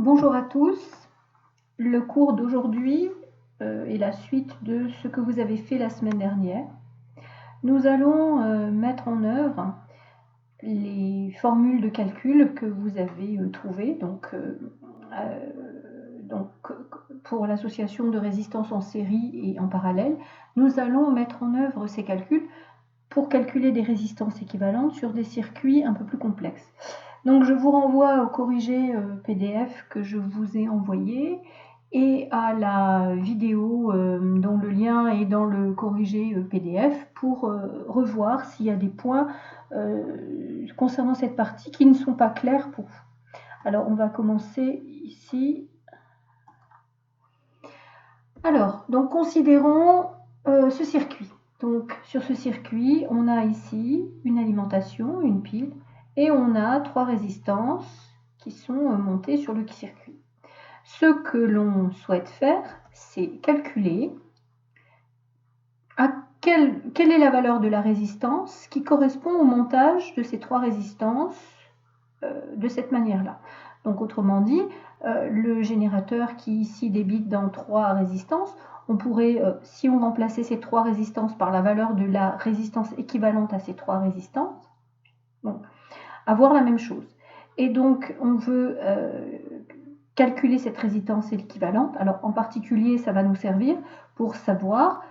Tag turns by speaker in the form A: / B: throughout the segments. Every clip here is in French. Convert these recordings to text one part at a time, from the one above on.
A: Bonjour à tous. Le cours d'aujourd'hui est la suite de ce que vous avez fait la semaine dernière. Nous allons mettre en œuvre les formules de calcul que vous avez trouvées pour l'association de résistance en série et en parallèle. Nous allons mettre en œuvre ces calculs pour calculer des résistances équivalentes sur des circuits un peu plus complexes. Donc je vous renvoie au corrigé PDF que je vous ai envoyé et à la vidéo dont le lien est dans le corrigé PDF pour revoir s'il y a des points concernant cette partie qui ne sont pas clairs pour vous. Alors on va commencer ici. Alors, donc considérons ce circuit. Donc sur ce circuit, on a ici une alimentation, une pile, et on a trois résistances qui sont montées sur le circuit. Ce que l'on souhaite faire, c'est calculer quelle est la valeur de la résistance qui correspond au montage de ces trois résistances de cette manière-là. Donc autrement dit, le générateur qui ici débite dans trois résistances, on pourrait, si on remplaçait ces trois résistances par la valeur de la résistance équivalente à ces trois résistances, avoir la même chose. Et donc on veut calculer cette résistance équivalente. Alors en particulier, ça va nous servir pour savoir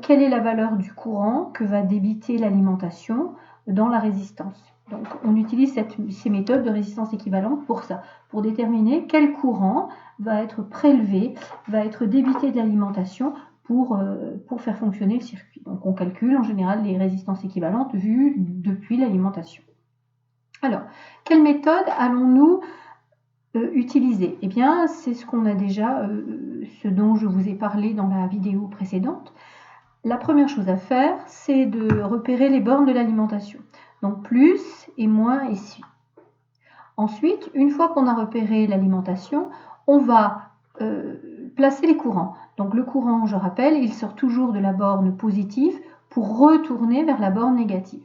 A: quelle est la valeur du courant que va débiter l'alimentation dans la résistance. Donc on utilise ces méthodes de résistance équivalente pour ça, pour déterminer quel courant va être prélevé, va être débité de l'alimentation pour faire fonctionner le circuit. Donc on calcule en général les résistances équivalentes vues depuis l'alimentation. Alors, quelle méthode allons-nous utiliser? Eh bien, c'est ce qu'on a déjà, ce dont je vous ai parlé dans la vidéo précédente. La première chose à faire, c'est de repérer les bornes de l'alimentation. Donc plus et moins ici. Ensuite, une fois qu'on a repéré l'alimentation, on va placer les courants. Donc le courant, je rappelle, il sort toujours de la borne positive pour retourner vers la borne négative.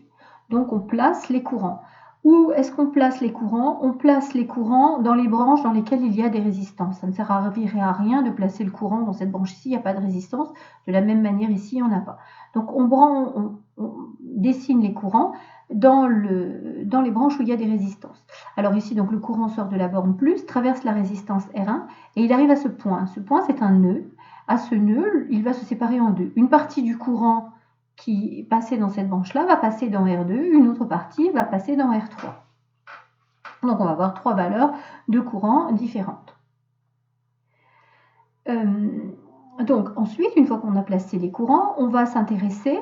A: Donc on place les courants. Où est-ce qu'on place les courants? On place les courants dans les branches dans lesquelles il y a des résistances. Ça ne sert à rien de placer le courant dans cette branche-ci, il n'y a pas de résistance. De la même manière, ici, il n'y en a pas. Donc on dessine les courants dans les branches où il y a des résistances. Alors ici, donc, le courant sort de la borne plus, traverse la résistance R1 et il arrive à ce point. Ce point, c'est un nœud. À ce nœud, il va se séparer en deux. Une partie du courant qui est passée dans cette branche-là va passer dans R2, une autre partie va passer dans R3. Donc on va avoir trois valeurs de courant différentes. Donc ensuite, une fois qu'on a placé les courants, on va s'intéresser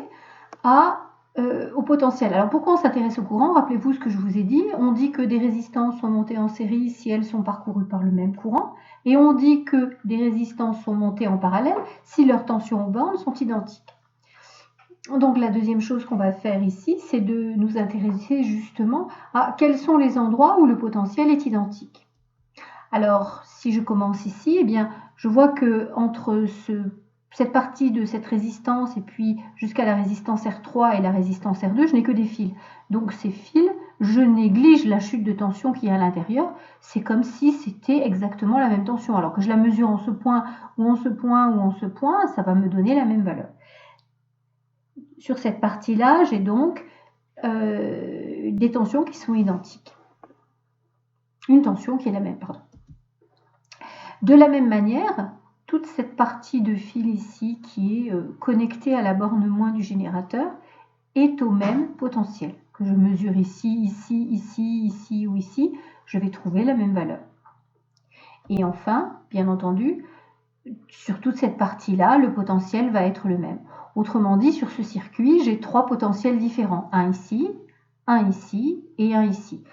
A: au potentiel. Alors pourquoi on s'intéresse au courant? Rappelez-vous ce que je vous ai dit. On dit que des résistances sont montées en série si elles sont parcourues par le même courant. Et on dit que des résistances sont montées en parallèle si leurs tensions aux bornes sont identiques. Donc la deuxième chose qu'on va faire ici, c'est de nous intéresser justement à quels sont les endroits où le potentiel est identique. Alors si je commence ici, eh bien, je vois que entre cette partie de cette résistance et puis jusqu'à la résistance R3 et la résistance R2, je n'ai que des fils. Donc ces fils, je néglige la chute de tension qu'il y a à l'intérieur. C'est comme si c'était exactement la même tension. Alors que je la mesure en ce point ou en ce point ou en ce point, ça va me donner la même valeur. Sur cette partie-là, j'ai donc des tensions qui sont identiques. Une tension qui est la même, pardon. De la même manière, toute cette partie de fil ici qui est connectée à la borne moins du générateur est au même potentiel. Que je mesure ici, ici, ici, ici ou ici, je vais trouver la même valeur. Et enfin, bien entendu, sur toute cette partie-là, le potentiel va être le même. Autrement dit, sur ce circuit, j'ai trois potentiels différents. Un ici et un ici.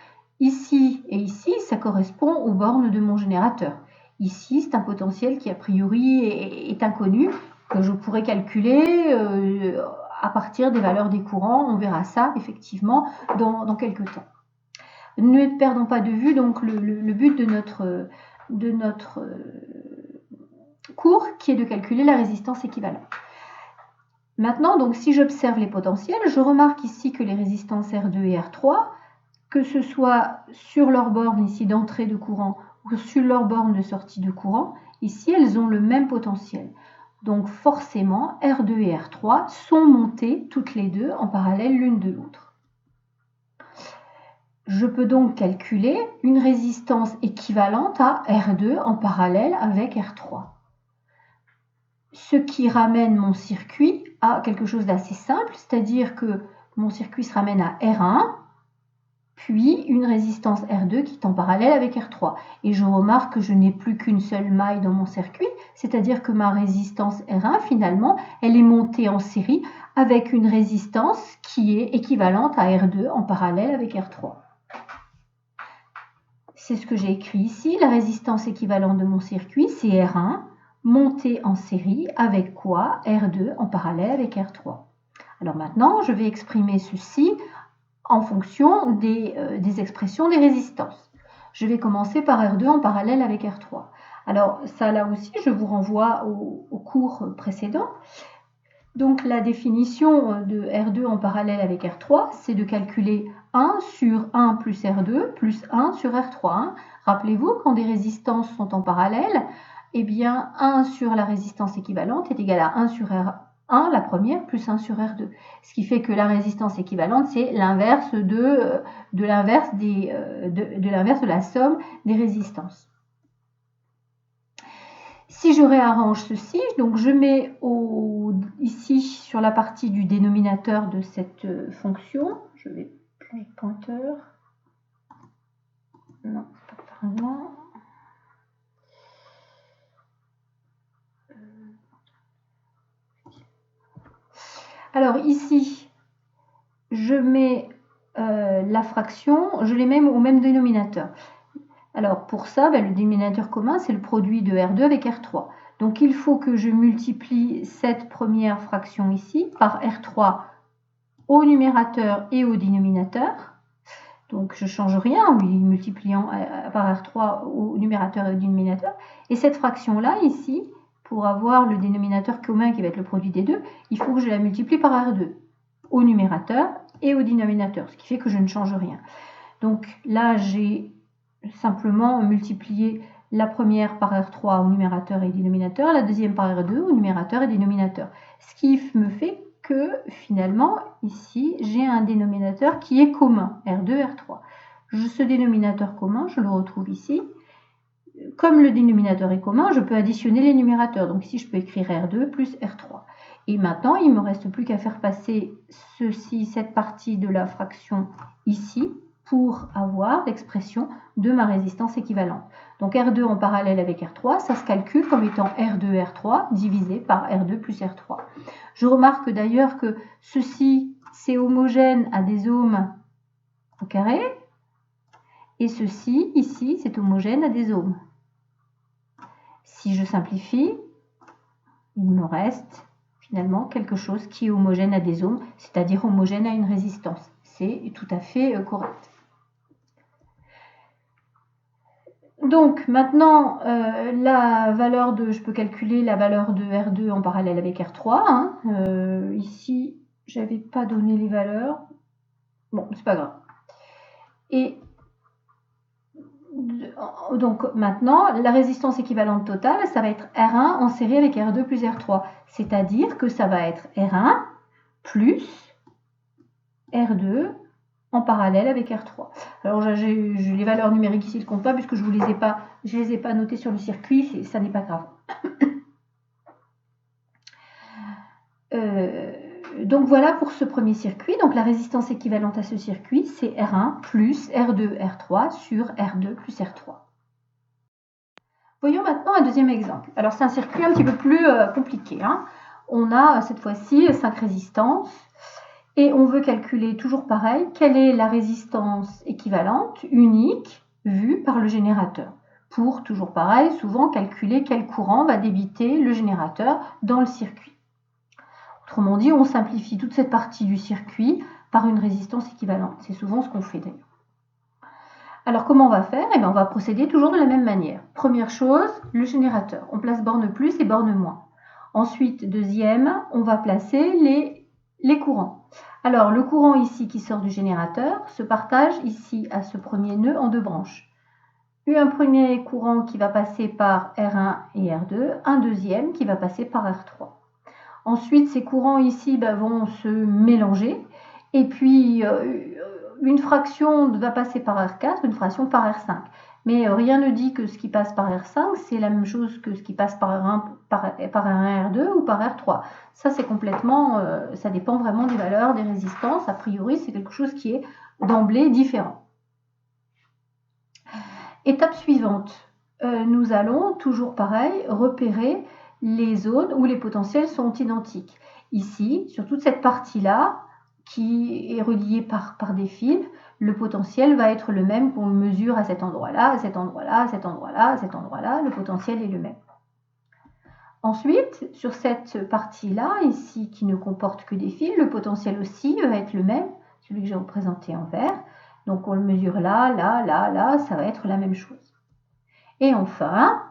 A: Ici et ici, ça correspond aux bornes de mon générateur. Ici, c'est un potentiel qui a priori est inconnu, que je pourrais calculer à partir des valeurs des courants. On verra ça effectivement dans quelques temps. Ne perdons pas de vue donc le but de notre cours qui est de calculer la résistance équivalente. Maintenant, donc, si j'observe les potentiels, je remarque ici que les résistances R2 et R3, que ce soit sur leur borne ici d'entrée de courant ou sur leur borne de sortie de courant, ici elles ont le même potentiel. Donc forcément, R2 et R3 sont montées toutes les deux en parallèle l'une de l'autre. Je peux donc calculer une résistance équivalente à R2 en parallèle avec R3. Ce qui ramène mon circuit à quelque chose d'assez simple, c'est-à-dire que mon circuit se ramène à R1, puis une résistance R2 qui est en parallèle avec R3. Et je remarque que je n'ai plus qu'une seule maille dans mon circuit, c'est-à-dire que ma résistance R1, finalement, elle est montée en série avec une résistance qui est équivalente à R2 en parallèle avec R3. C'est ce que j'ai écrit ici. La résistance équivalente de mon circuit, c'est R1, montée en série avec quoi? R2 en parallèle avec R3. Alors maintenant, je vais exprimer ceci en fonction des expressions des résistances. Je vais commencer par R2 en parallèle avec R3. Alors ça, là aussi, je vous renvoie au cours précédent. Donc la définition de R2 en parallèle avec R3, c'est de calculer 1 sur 1 plus R2 plus 1 sur R3. Rappelez-vous, quand des résistances sont en parallèle, eh bien 1 sur la résistance équivalente est égal à 1 sur R1, la première, plus 1 sur R2. Ce qui fait que la résistance équivalente, c'est l'inverse de la somme des résistances. Si je réarrange ceci, donc je mets ici sur la partie du dénominateur de cette fonction, je vais changer de pointeur. Non, c'est pas par là. Alors ici, je mets la fraction, je les mets au même dénominateur. Alors pour ça, le dénominateur commun, c'est le produit de R2 avec R3. Donc il faut que je multiplie cette première fraction ici par R3 au numérateur et au dénominateur. Donc je ne change rien en lui multipliant par R3 au numérateur et au dénominateur. Et cette fraction-là, ici, pour avoir le dénominateur commun qui va être le produit des deux, il faut que je la multiplie par R2 au numérateur et au dénominateur, ce qui fait que je ne change rien. Donc là, j'ai simplement multiplié la première par R3 au numérateur et dénominateur, la deuxième par R2 au numérateur et dénominateur. Ce qui me fait que finalement, ici, j'ai un dénominateur qui est commun, R2, R3. Ce dénominateur commun, je le retrouve ici. Comme le dénominateur est commun, je peux additionner les numérateurs. Donc ici, je peux écrire R2 plus R3. Et maintenant, il ne me reste plus qu'à faire passer cette partie de la fraction ici, pour avoir l'expression de ma résistance équivalente. Donc R2 en parallèle avec R3, ça se calcule comme étant R2, R3 divisé par R2 plus R3. Je remarque d'ailleurs que ceci, c'est homogène à des ohms au carré, et ceci, ici, c'est homogène à des ohms. Si je simplifie, il me reste finalement quelque chose qui est homogène à des ohms, c'est-à-dire homogène à une résistance. C'est tout à fait correct. Donc maintenant, je peux calculer la valeur de R2 en parallèle avec R3. Ici, je n'avais pas donné les valeurs. Bon, c'est pas grave. Et donc maintenant, la résistance équivalente totale, ça va être R1 en série avec R2 plus R3. C'est-à-dire que ça va être R1 plus R2 en parallèle avec R3. Alors j'ai les valeurs numériques ici, je ne compte pas puisque je ne les ai pas notées sur le circuit, ça n'est pas grave. Donc voilà pour ce premier circuit. Donc la résistance équivalente à ce circuit, c'est R1 plus R2, R3 sur R2 plus R3. Voyons maintenant un deuxième exemple. Alors c'est un circuit un petit peu plus compliqué. On a cette fois-ci 5 résistances. Et on veut calculer, toujours pareil, quelle est la résistance équivalente, unique, vue par le générateur. Pour, toujours pareil, souvent calculer quel courant va débiter le générateur dans le circuit. Autrement dit, on simplifie toute cette partie du circuit par une résistance équivalente. C'est souvent ce qu'on fait d'ailleurs. Alors comment on va faire? On va procéder toujours de la même manière. Première chose, le générateur. On place borne plus et borne moins. Ensuite, deuxième, on va placer les courants. Alors, le courant ici qui sort du générateur se partage ici à ce premier nœud en 2 branches. un premier courant qui va passer par R1 et R2, un deuxième qui va passer par R3. Ensuite, ces courants ici vont se mélanger, et puis une fraction va passer par R4, une fraction par R5. Mais rien ne dit que ce qui passe par R5, c'est la même chose que ce qui passe par R1, par R1, R2 ou par R3. Ça, c'est complètement, ça dépend vraiment des valeurs, des résistances. A priori, c'est quelque chose qui est d'emblée différent. Étape suivante, nous allons, toujours pareil, repérer les zones où les potentiels sont identiques. Ici, sur toute cette partie-là, qui est reliée par des fils, le potentiel va être le même qu'on le mesure à cet endroit-là, à cet endroit-là, à cet endroit-là, à cet endroit-là, le potentiel est le même. Ensuite, sur cette partie-là, ici, qui ne comporte que des fils, le potentiel aussi va être le même, celui que j'ai représenté en vert. Donc on le mesure là, là, là, là, ça va être la même chose. Et enfin,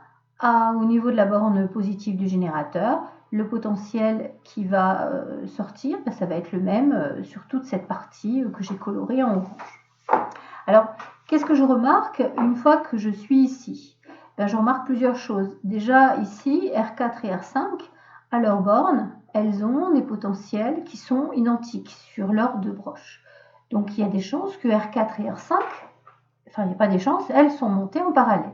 A: au niveau de la borne positive du générateur, le potentiel qui va sortir, ça va être le même sur toute cette partie que j'ai colorée en orange. Alors, qu'est-ce que je remarque une fois que je suis ici? Je remarque plusieurs choses. Déjà, ici, R4 et R5, à leur borne, elles ont des potentiels qui sont identiques sur leurs deux broches. Donc, il y a des chances que R4 et R5, enfin, il n'y a pas des chances, elles sont montées en parallèle.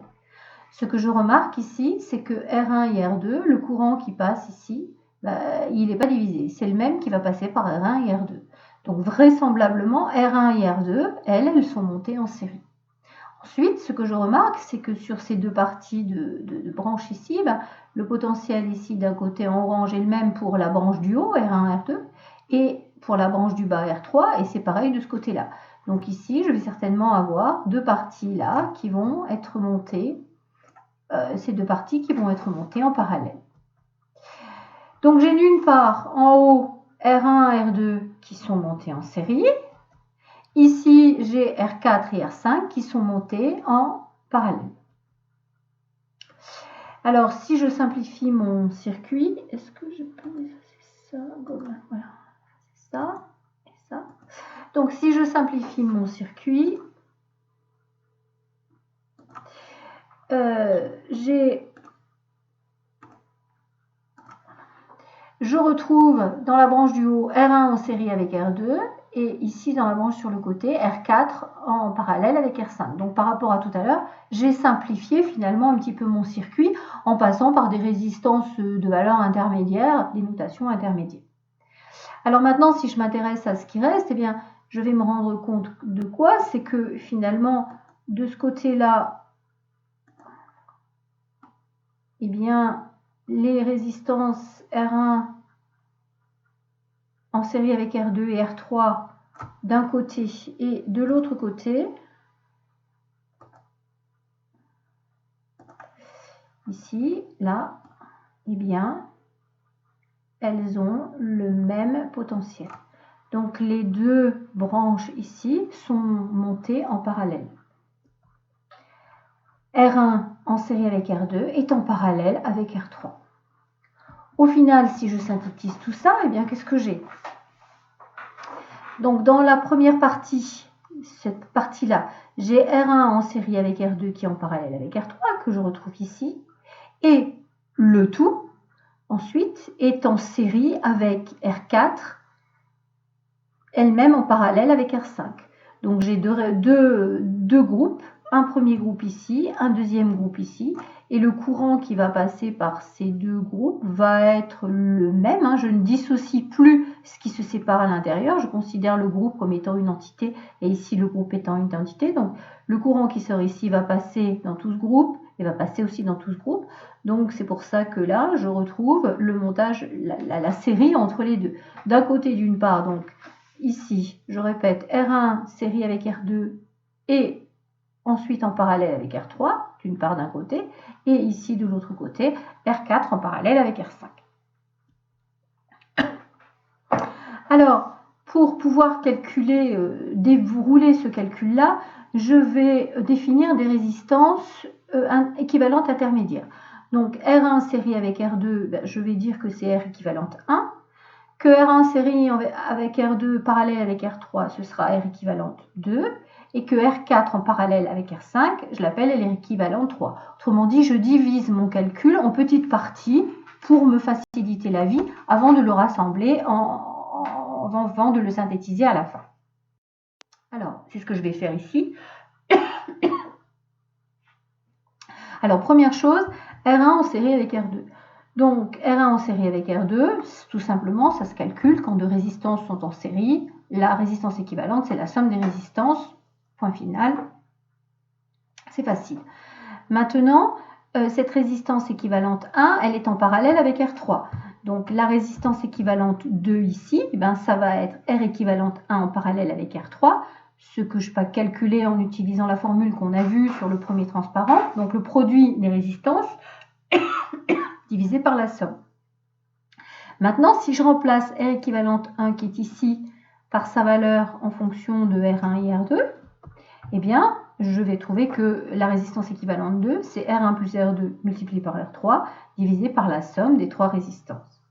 A: Ce que je remarque ici, c'est que R1 et R2, le courant qui passe ici, il n'est pas divisé. C'est le même qui va passer par R1 et R2. Donc vraisemblablement, R1 et R2, elles sont montées en série. Ensuite, ce que je remarque, c'est que sur ces deux parties de branches ici, le potentiel ici d'un côté en orange est le même pour la branche du haut, R1, R2, et pour la branche du bas, R3, et c'est pareil de ce côté-là. Donc ici, je vais certainement avoir deux parties là qui vont être montées, ces deux parties qui vont être montées en parallèle. Donc j'ai d'une part en haut R1, R2 qui sont montés en série. Ici, j'ai R4 et R5 qui sont montés en parallèle. Alors, si je simplifie mon circuit, est-ce que je peux effacer ça? Voilà, c'est ça et ça. Donc, si je simplifie mon circuit, je retrouve dans la branche du haut R1 en série avec R2 et ici dans la branche sur le côté R4 en parallèle avec R5. Donc par rapport à tout à l'heure, j'ai simplifié finalement un petit peu mon circuit en passant par des résistances de valeur intermédiaire, des notations intermédiaires. Alors maintenant, si je m'intéresse à ce qui reste, eh bien, je vais me rendre compte de quoi? C'est que finalement, de ce côté-là, eh bien, les résistances R1 en série avec R2 et R3 d'un côté et de l'autre côté, ici, là, eh bien, elles ont le même potentiel. Donc les deux branches ici sont montées en parallèle. R1 en série avec R2 est en parallèle avec R3. Au final, si je synthétise tout ça, eh bien, qu'est-ce que j'ai? Donc dans la première partie, cette partie-là, j'ai R1 en série avec R2 qui est en parallèle avec R3, que je retrouve ici, et le tout, ensuite, est en série avec R4, elle-même en parallèle avec R5. Donc j'ai deux groupes, un premier groupe ici, un deuxième groupe ici, et le courant qui va passer par ces deux groupes va être le même. Je ne dissocie plus ce qui se sépare à l'intérieur, je considère le groupe comme étant une entité, et ici le groupe étant une entité. Donc le courant qui sort ici va passer dans tout ce groupe, et va passer aussi dans tout ce groupe. Donc c'est pour ça que là, je retrouve le montage, la série entre les deux. D'un côté, d'une part, donc ici, je répète, R1 série avec R2 et ensuite en parallèle avec R3, d'une part d'un côté, et ici de l'autre côté, R4 en parallèle avec R5. Alors, pour pouvoir calculer, dérouler ce calcul-là, je vais définir des résistances équivalentes intermédiaires. Donc R1 série avec R2, je vais dire que c'est R équivalente 1. Que R1 série avec R2 parallèle avec R3, ce sera R équivalente 2. et que R4 en parallèle avec R5, je l'appelle l'équivalent 3. Autrement dit, je divise mon calcul en petites parties pour me faciliter la vie avant de le rassembler, avant de le synthétiser à la fin. Alors, c'est ce que je vais faire ici. Alors, première chose, R1 en série avec R2. Donc, R1 en série avec R2, tout simplement, ça se calcule quand deux résistances sont en série. La résistance équivalente, c'est la somme des résistances. Point final. C'est facile. Maintenant, cette résistance équivalente 1, elle est en parallèle avec R3. Donc, la résistance équivalente 2 ici, ça va être R équivalente 1 en parallèle avec R3, ce que je peux calculer en utilisant la formule qu'on a vue sur le premier transparent. Donc, le produit des résistances divisé par la somme. Maintenant, si je remplace R équivalente 1 qui est ici par sa valeur en fonction de R1 et R2, eh bien, je vais trouver que la résistance équivalente 2, c'est R1 plus R2 multiplié par R3 divisé par la somme des trois résistances.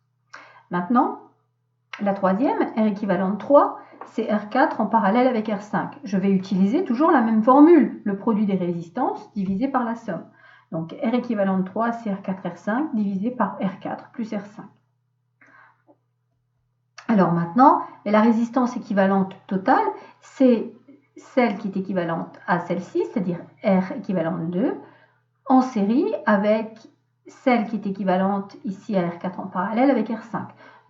A: Maintenant, la troisième, R équivalente 3, c'est R4 en parallèle avec R5. Je vais utiliser toujours la même formule, le produit des résistances divisé par la somme. Donc R équivalente 3, c'est R4, R5 divisé par R4 plus R5. Alors maintenant, la résistance équivalente totale, c'est celle qui est équivalente à celle-ci, c'est-à-dire R équivalente 2, en série avec celle qui est équivalente ici à R4 en parallèle avec R5.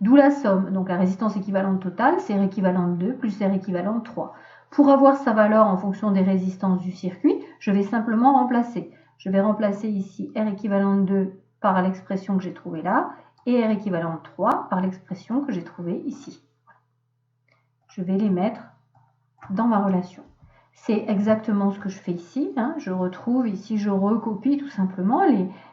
A: D'où la somme. Donc la résistance équivalente totale, c'est R équivalente 2 plus R équivalente 3. Pour avoir sa valeur en fonction des résistances du circuit, je vais simplement remplacer. Je vais remplacer ici R équivalente 2 par l'expression que j'ai trouvée là, et R équivalente 3 par l'expression que j'ai trouvée ici. Je vais les mettre dans ma relation. C'est exactement ce que je fais ici. Je retrouve ici, je recopie tout simplement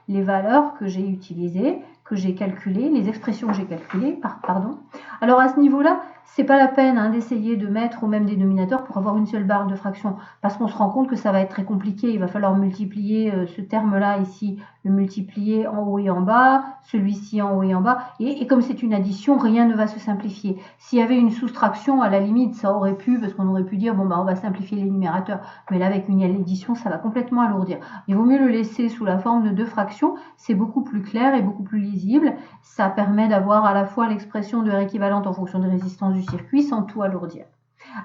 A: les valeurs que j'ai utilisées, que j'ai calculées, les expressions que j'ai calculées, pardon. Alors à ce niveau-là, c'est pas la peine d'essayer de mettre au même dénominateur pour avoir une seule barre de fraction, parce qu'on se rend compte que ça va être très compliqué. Il va falloir multiplier ce terme-là ici, le multiplier en haut et en bas, celui-ci en haut et en bas, et comme c'est une addition, rien ne va se simplifier. S'il y avait une soustraction, à la limite, ça aurait pu, parce qu'on aurait pu dire, bon, on va simplifier les numérateurs, mais là, avec une addition, ça va complètement alourdir. Il vaut mieux le laisser sous la forme de deux fractions, c'est beaucoup plus clair et beaucoup plus lisible. Ça permet d'avoir à la fois l'expression de R équivalente en fonction des résistances du circuit sans tout alourdir.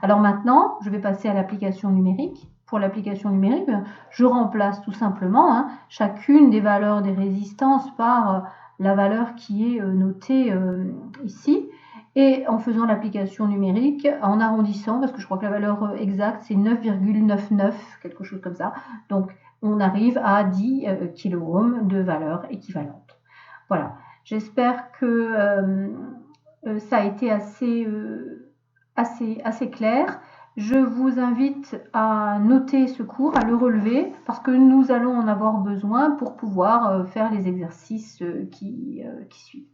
A: Alors maintenant, je vais passer à l'application numérique. Pour l'application numérique, je remplace tout simplement chacune des valeurs des résistances par la valeur qui est notée ici. Et en faisant l'application numérique, en arrondissant, parce que je crois que la valeur exacte, c'est 9,99, quelque chose comme ça. Donc, on arrive à 10 kOhms de valeur équivalente. Voilà. J'espère que ça a été assez clair. Je vous invite à noter ce cours, à le relever, parce que nous allons en avoir besoin pour pouvoir faire les exercices qui suivent.